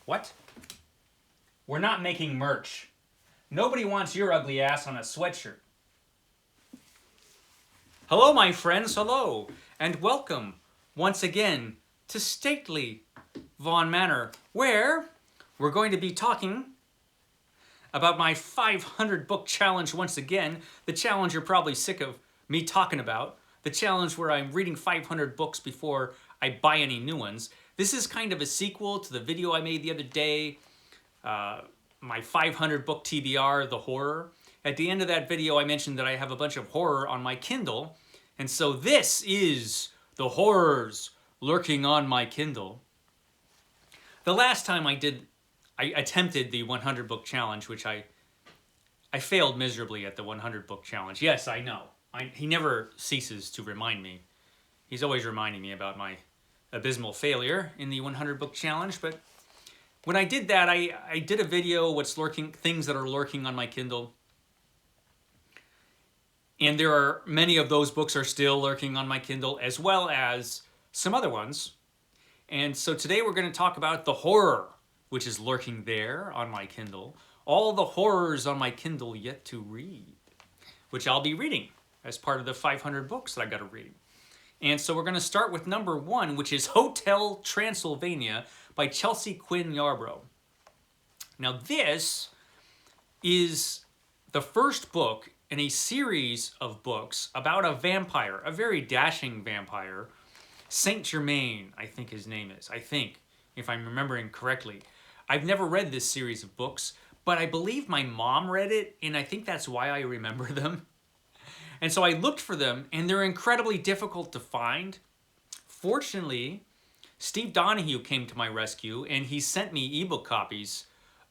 What? We're not making merch. Nobody wants your ugly ass on a sweatshirt. Hello, my friends, hello, and welcome once again to stately Vaughan Manor, where we're going to be talking about my 500 book challenge once again, the challenge you're probably sick of me talking about, the challenge where I'm reading 500 books before I buy any new ones. This is kind of a sequel to the video I made the other day, my 500 book TBR, the horror. At the end of that video, I mentioned that I have a bunch of horror on my Kindle, and so this is the horrors lurking on my Kindle. The last time I attempted the 100 book challenge, which I failed miserably at the 100 book challenge. Yes, I know. He never ceases to remind me. He's always reminding me about my abysmal failure in the 100 book challenge, but when I did that, I did a video, things that are lurking on my Kindle. And there are many of those books are still lurking on my Kindle, as well as some other ones. And so today we're going to talk about the horror, which is lurking there on my Kindle. All the horrors on my Kindle yet to read, which I'll be reading as part of the 500 books that I got to read. And so we're going to start with number 1, which is Hotel Transylvania by Chelsea Quinn Yarbrough. Now this is the first book in a series of books about a vampire, a very dashing vampire. Saint Germain, I think his name is. I think, if I'm remembering correctly. I've never read this series of books, but I believe my mom read it, and I think that's why I remember them. And so I looked for them, and they're incredibly difficult to find. Fortunately, Steve Donahue came to my rescue, and he sent me ebook copies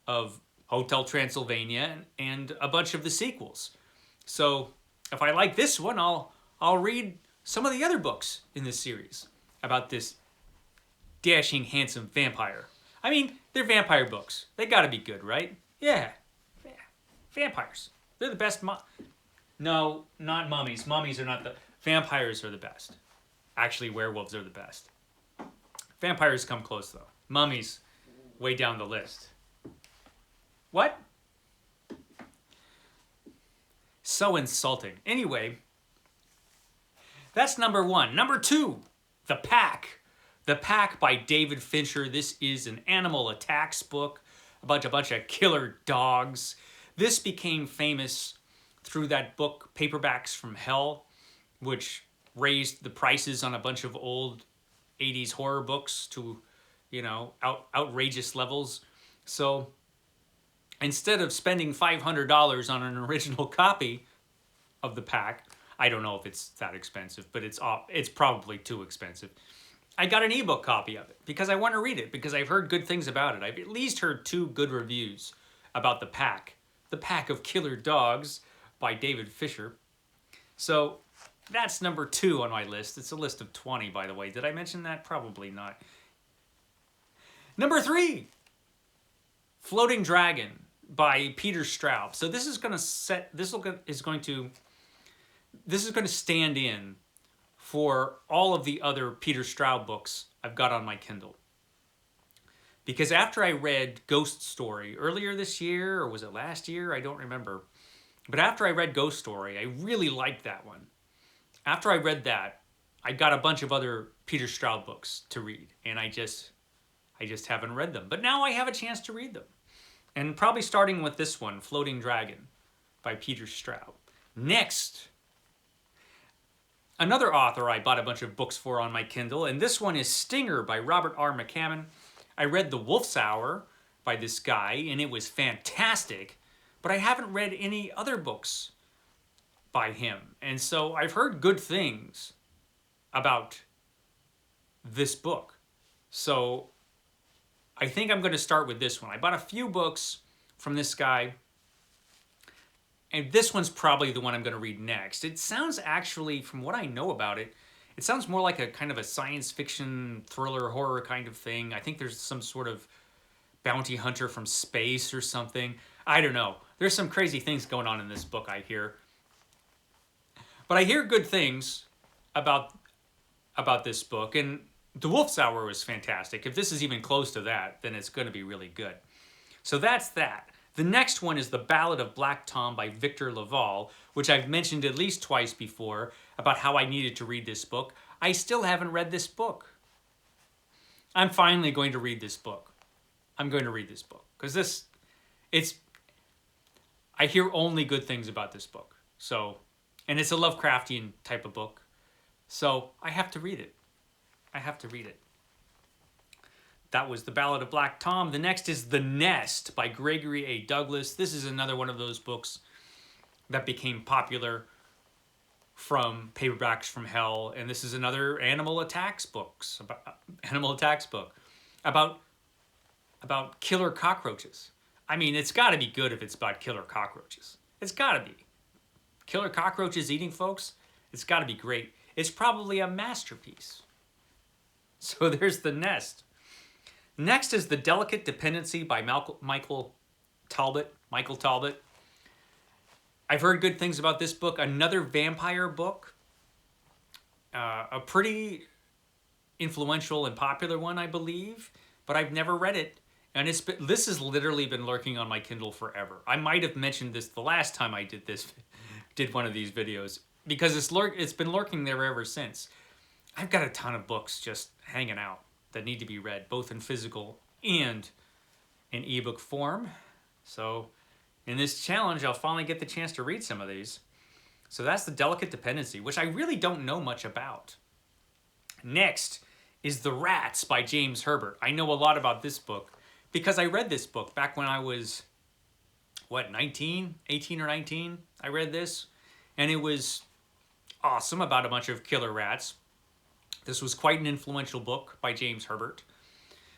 of Hotel Transylvania and a bunch of the sequels. So if I like this one, I'll read some of the other books in this series about this dashing, handsome vampire. I mean, they're vampire books. They gotta be good, right? Yeah. Vampires. They're the best. No, not mummies. Mummies are not the... Vampires are the best. Actually, werewolves are the best. Vampires come close, though. Mummies, way down the list. What? So insulting. Anyway, that's number 1. Number 2, The Pack. The Pack by David Fincher. This is an animal attacks book about a bunch of killer dogs. This became famous through that book, Paperbacks from Hell, which raised the prices on a bunch of old 80s horror books to, outrageous levels. So instead of spending $500 on an original copy of The Pack, I don't know if it's that expensive, but it's probably too expensive. I got an ebook copy of it because I want to read it, because I've heard good things about it. I've at least heard 2 good reviews about The Pack of Killer Dogs by David Fincher. So that's number 2 on my list. It's a list of 20, by the way. Did I mention that? Probably not. Number 3, Floating Dragon by Peter Straub. So this is going to stand in for all of the other Peter Straub books I've got on my Kindle. Because after I read Ghost Story earlier this year, or was it last year? I don't remember. But after I read Ghost Story, I really liked that one. After I read that, I got a bunch of other Peter Straub books to read, and I just haven't read them. But now I have a chance to read them. And probably starting with this one, Floating Dragon by Peter Straub. Next, another author I bought a bunch of books for on my Kindle, and this one is Stinger by Robert R. McCammon. I read The Wolf's Hour by this guy, and it was fantastic, but I haven't read any other books by him. And so I've heard good things about this book. So I think I'm going to start with this one. I bought a few books from this guy, and this one's probably the one I'm going to read next. It sounds actually, from what I know about it, it sounds more like a kind of a science fiction thriller horror kind of thing. I think there's some sort of bounty hunter from space or something. I don't know. There's some crazy things going on in this book, I hear. But I hear good things about this book, and The Wolf's Hour was fantastic. If this is even close to that, then it's going to be really good. So that's that. The next one is The Ballad of Black Tom by Victor Laval, which I've mentioned at least twice before about how I needed to read this book. I still haven't read this book. I'm finally going to read this book. I'm going to read this book because I hear only good things about this book. So, and it's a Lovecraftian type of book. So I have to read it. I have to read it. That was The Ballad of Black Tom. The next is The Nest by Gregory A. Douglas. This is another one of those books that became popular from Paperbacks from Hell. And this is another animal attacks book about killer cockroaches. I mean, it's got to be good if it's about killer cockroaches. It's got to be. Killer cockroaches eating folks? It's got to be great. It's probably a masterpiece. So there's The Nest. Next is The Delicate Dependency by Michael Talbot. I've heard good things about this book. Another vampire book. A pretty influential and popular one, I believe. But I've never read it. And this has literally been lurking on my Kindle forever. I might have mentioned this the last time I did one of these videos. Because it's been lurking there ever since. I've got a ton of books just hanging out that need to be read, both in physical and in ebook form. So in this challenge, I'll finally get the chance to read some of these. So that's The Delicate Dependency, which I really don't know much about. Next is The Rats by James Herbert. I know a lot about this book because I read this book back when I was, 18 or 19? I read this, and it was awesome, about a bunch of killer rats. This was quite an influential book by James Herbert.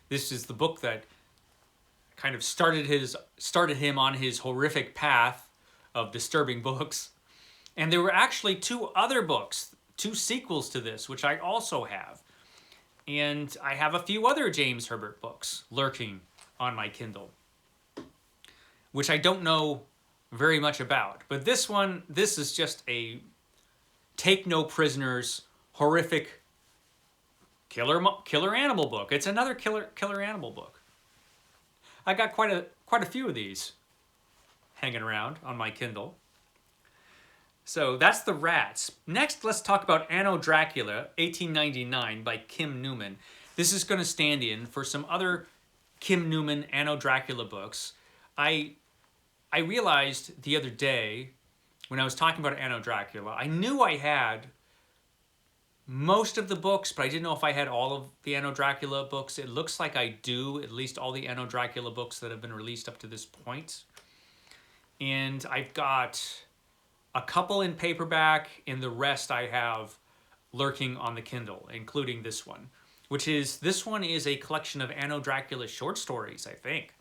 This is the book that kind of started him on his horrific path of disturbing books. And there were actually two other books, two sequels to this, which I also have. And I have a few other James Herbert books lurking on my Kindle, which I don't know very much about. But this is just a take no prisoners, horrific killer animal book. It's another killer animal book. I got quite a few of these hanging around on my Kindle. So that's The Rats. Next, let's talk about Anno Dracula, 1899 by Kim Newman. This is going to stand in for some other Kim Newman Anno Dracula books. I realized the other day when I was talking about Anno Dracula, I knew I had most of the books, but I didn't know if I had all of the Anno Dracula books. It looks like I do, at least all the Anno Dracula books that have been released up to this point. And I've got a couple in paperback, and the rest I have lurking on the Kindle, including this one. This one is a collection of Anno Dracula short stories, I think.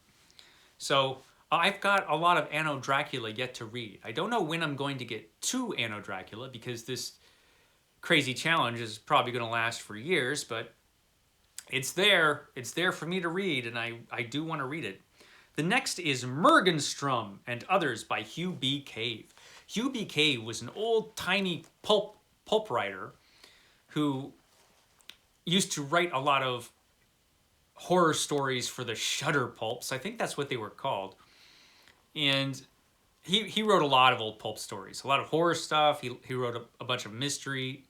So I've got a lot of Anno Dracula yet to read. I don't know when I'm going to get to Anno Dracula, because this crazy challenge is probably going to last for years, but it's there. It's there for me to read, and I do want to read it. The next is Morgenstrom and Others by Hugh B. Cave. Hugh B. Cave was an old-timey pulp writer who used to write a lot of horror stories for the Shudder pulps. I think that's what they were called. And he wrote a lot of old pulp stories, a lot of horror stuff. He wrote a bunch of mystery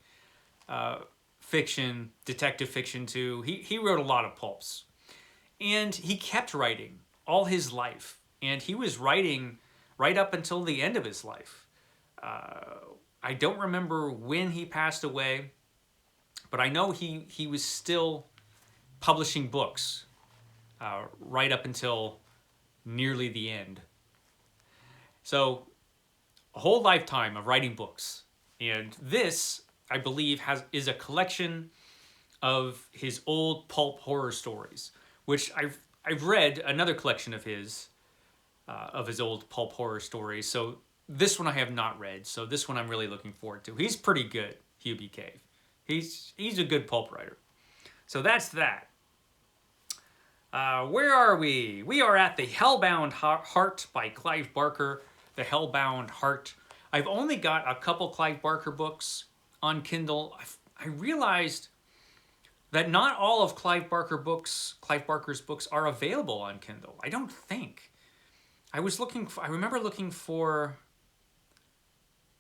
fiction, detective fiction too. He wrote a lot of pulps. And he kept writing all his life. And he was writing right up until the end of his life. I don't remember when he passed away, but I know he was still publishing books right up until nearly the end. So a whole lifetime of writing books. And this, I believe, is a collection of his old pulp horror stories, which I've read another collection of his old pulp horror stories. So this one I have not read. So this one I'm really looking forward to. He's pretty good, Hugh B. Cave. He's a good pulp writer. So that's that. Where are we? We are at The Hellbound Heart by Clive Barker. The Hellbound Heart. I've only got a couple Clive Barker books on Kindle. I realized that not all of Clive Barker's books are available on Kindle. I don't think. I remember looking for,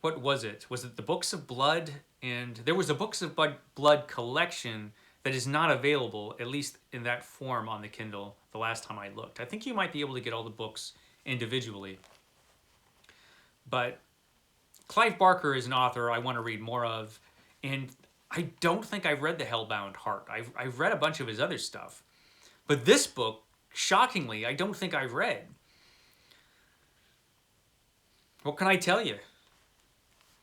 what was it? Was it the Books of Blood? And there was a Books of Blood collection that is not available, at least in that form on the Kindle, the last time I looked. I think you might be able to get all the books individually. But Clive Barker is an author I want to read more of, and I don't think I've read The Hellbound Heart. I've read a bunch of his other stuff. But this book, shockingly, I don't think I've read. What can I tell you?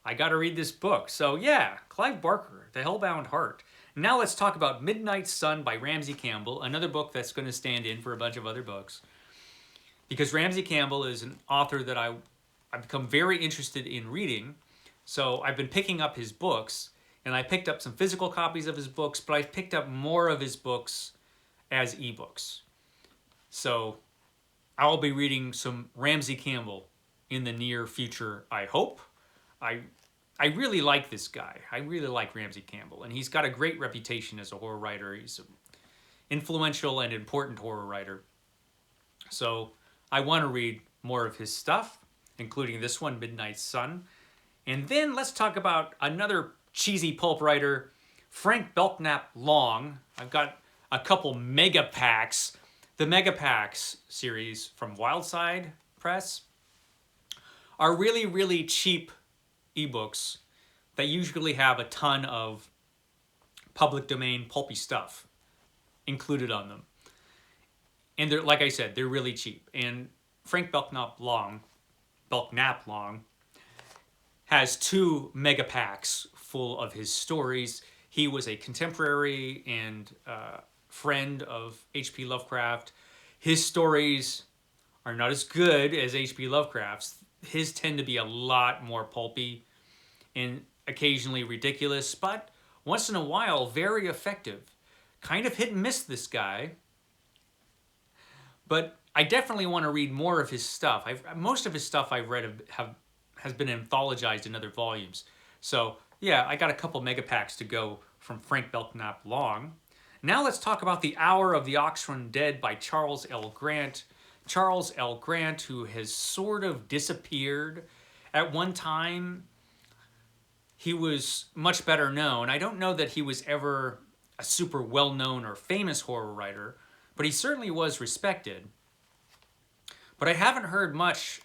I got to read this book. So yeah, Clive Barker, The Hellbound Heart. Now let's talk about Midnight Sun by Ramsey Campbell, another book that's going to stand in for a bunch of other books. Because Ramsey Campbell is an author that I've become very interested in reading. So I've been picking up his books, and I picked up some physical copies of his books, but I've picked up more of his books as ebooks. So I'll be reading some Ramsey Campbell in the near future, I hope. I really like this guy. I really like Ramsey Campbell, and he's got a great reputation as a horror writer. He's an influential and important horror writer. So I want to read more of his stuff, including this one, Midnight Sun. And then let's talk about another cheesy pulp writer, Frank Belknap Long. I've got a couple mega packs. The mega packs series from Wildside Press are really, really cheap ebooks that usually have a ton of public domain pulpy stuff included on them. And they're, like I said, they're really cheap. And Frank Belknap Long has 2 mega packs full of his stories. He was a contemporary and friend of H.P. Lovecraft. His stories are not as good as H.P. Lovecraft's. His tend to be a lot more pulpy and occasionally ridiculous, but once in a while, very effective. Kind of hit and miss, this guy. But I definitely want to read more of his stuff. Most of his stuff I've read has been anthologized in other volumes. So yeah, I got a couple mega packs to go from Frank Belknap Long. Now let's talk about The Hour of the Oxrun Dead by Charles L. Grant. Charles L. Grant, who has sort of disappeared. At one time, he was much better known. I don't know that he was ever a super well-known or famous horror writer, but he certainly was respected. But I haven't heard much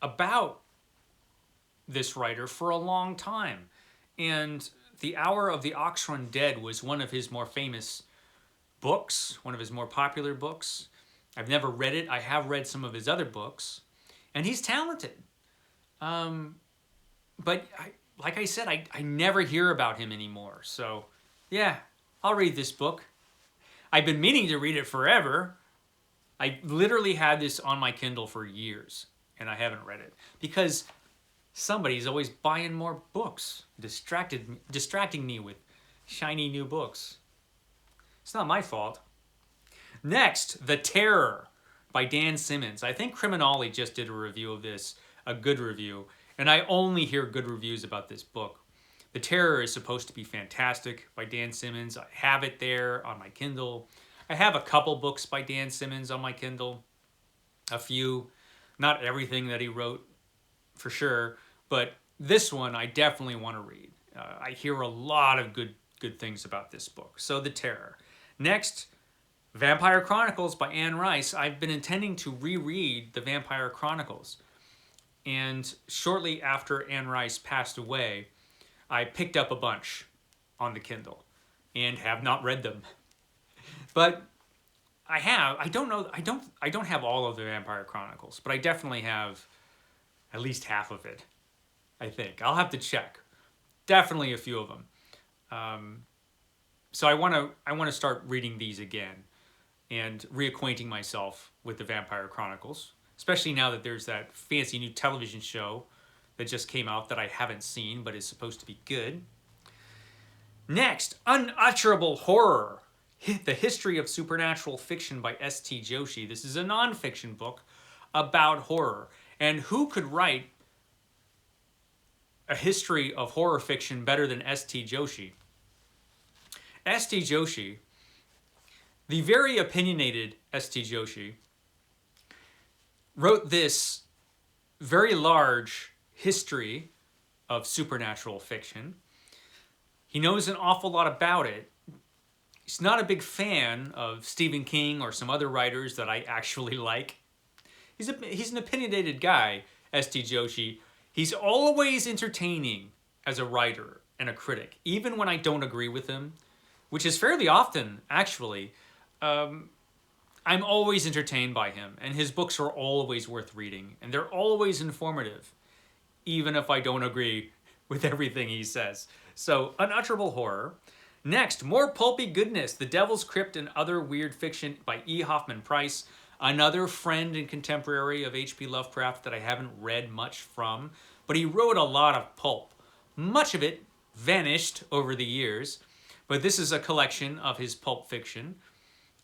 about this writer for a long time. And The Hour of the Oxrun Dead was one of his more famous books, one of his more popular books. I've never read it. I have read some of his other books. And he's talented. But like I said, I never hear about him anymore. So yeah, I'll read this book. I've been meaning to read it forever. I literally had this on my Kindle for years, and I haven't read it. Because somebody's always buying more books, distracting me with shiny new books. It's not my fault. Next, The Terror by Dan Simmons. I think Criminale just did a review of this, a good review, and I only hear good reviews about this book. The Terror is supposed to be fantastic by Dan Simmons. I have it there on my Kindle. I have a couple books by Dan Simmons on my Kindle. A few. Not everything that he wrote, for sure, but this one I definitely want to read. I hear a lot of good things about this book. So The Terror. Next, Vampire Chronicles by Anne Rice. I've been intending to reread the Vampire Chronicles. And shortly after Anne Rice passed away, I picked up a bunch on the Kindle and have not read them. But I don't have all of the Vampire Chronicles, but I definitely have at least half of it, I think. I'll have to check. Definitely a few of them. So I want to start reading these again and reacquainting myself with the Vampire Chronicles, especially now that there's that fancy new television show that just came out that I haven't seen but is supposed to be good. Next, Unutterable Horror, The History of Supernatural Fiction by S.T. Joshi. This is a nonfiction book about horror. And who could write a history of horror fiction better than S.T. Joshi? S.T. Joshi The very opinionated S.T. Joshi wrote this very large history of supernatural fiction. He knows an awful lot about it. He's not a big fan of Stephen King or some other writers that I actually like. He's an opinionated guy, S.T. Joshi. He's always entertaining as a writer and a critic, even when I don't agree with him, which is fairly often, actually. I'm always entertained by him, and his books are always worth reading, and they're always informative, even if I don't agree with everything he says. So, Unutterable Horror. Next, more pulpy goodness, The Devil's Crypt and Other Weird Fiction by E. Hoffman Price, another friend and contemporary of H.P. Lovecraft that I haven't read much from, but he wrote a lot of pulp. Much of it vanished over the years, but this is a collection of his pulp fiction,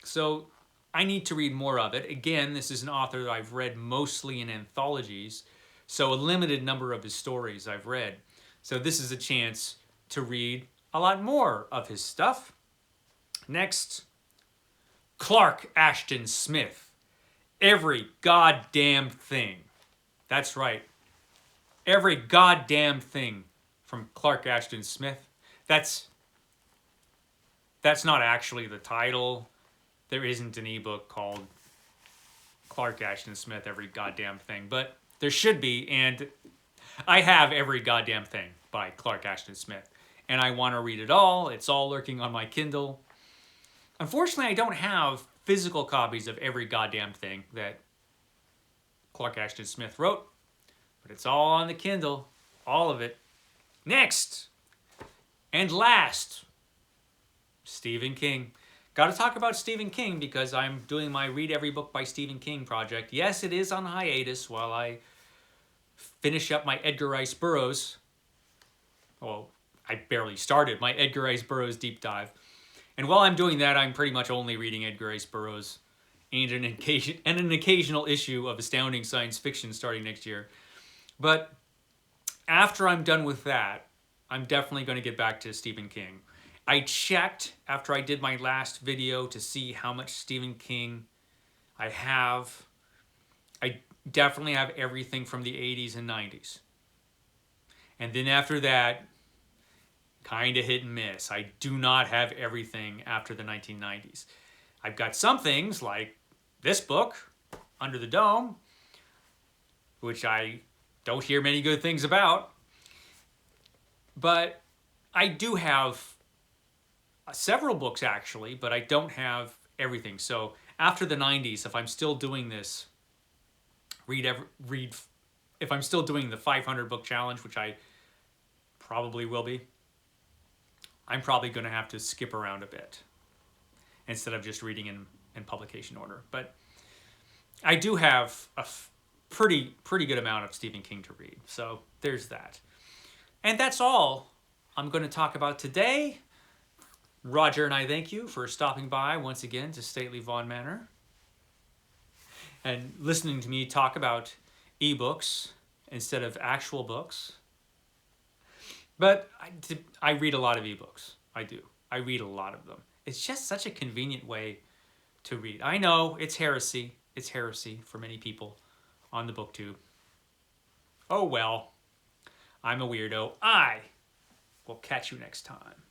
so I need to read more of it. Again, this is an author that I've read mostly in anthologies, so a limited number of his stories I've read. So this is a chance to read a lot more of his stuff. Next, Clark Ashton Smith. Every goddamn thing. That's right. Every goddamn thing from Clark Ashton Smith. That's not actually the title. There isn't an ebook called Clark Ashton Smith, Every Goddamn Thing, but there should be, and I have Every Goddamn Thing by Clark Ashton Smith, and I want to read it all. It's all lurking on my Kindle. Unfortunately, I don't have physical copies of Every Goddamn Thing that Clark Ashton Smith wrote, but it's all on the Kindle, all of it. Next, and last, Stephen King. Got to talk about Stephen King because I'm doing my Read Every Book by Stephen King project. Yes, it is on hiatus while I finish up my Edgar Rice Burroughs. Well, I barely started my Edgar Rice Burroughs deep dive. And while I'm doing that, I'm pretty much only reading Edgar Rice Burroughs and an occasional issue of Astounding Science Fiction starting next year. But after I'm done with that, I'm definitely going to get back to Stephen King. I checked after I did my last video to see how much Stephen King I have. I definitely have everything from the 80s and 90s. And then after that, kind of hit and miss. I do not have everything after the 1990s. I've got some things like this book, Under the Dome, which I don't hear many good things about. But I do have several books actually, but I don't have everything. So after the 90s, if I'm still doing this, if I'm still doing the 500 book challenge, which I probably will be, I'm probably going to have to skip around a bit instead of just reading in publication order. But I do have a pretty good amount of Stephen King to read. So there's that. And that's all I'm going to talk about today. Roger and I thank you for stopping by once again to Stately Vaughan Manor and listening to me talk about ebooks instead of actual books. But I read a lot of ebooks. I do. I read a lot of them. It's just such a convenient way to read. I know it's heresy. It's heresy for many people on the BookTube. Oh well, I'm a weirdo. I will catch you next time.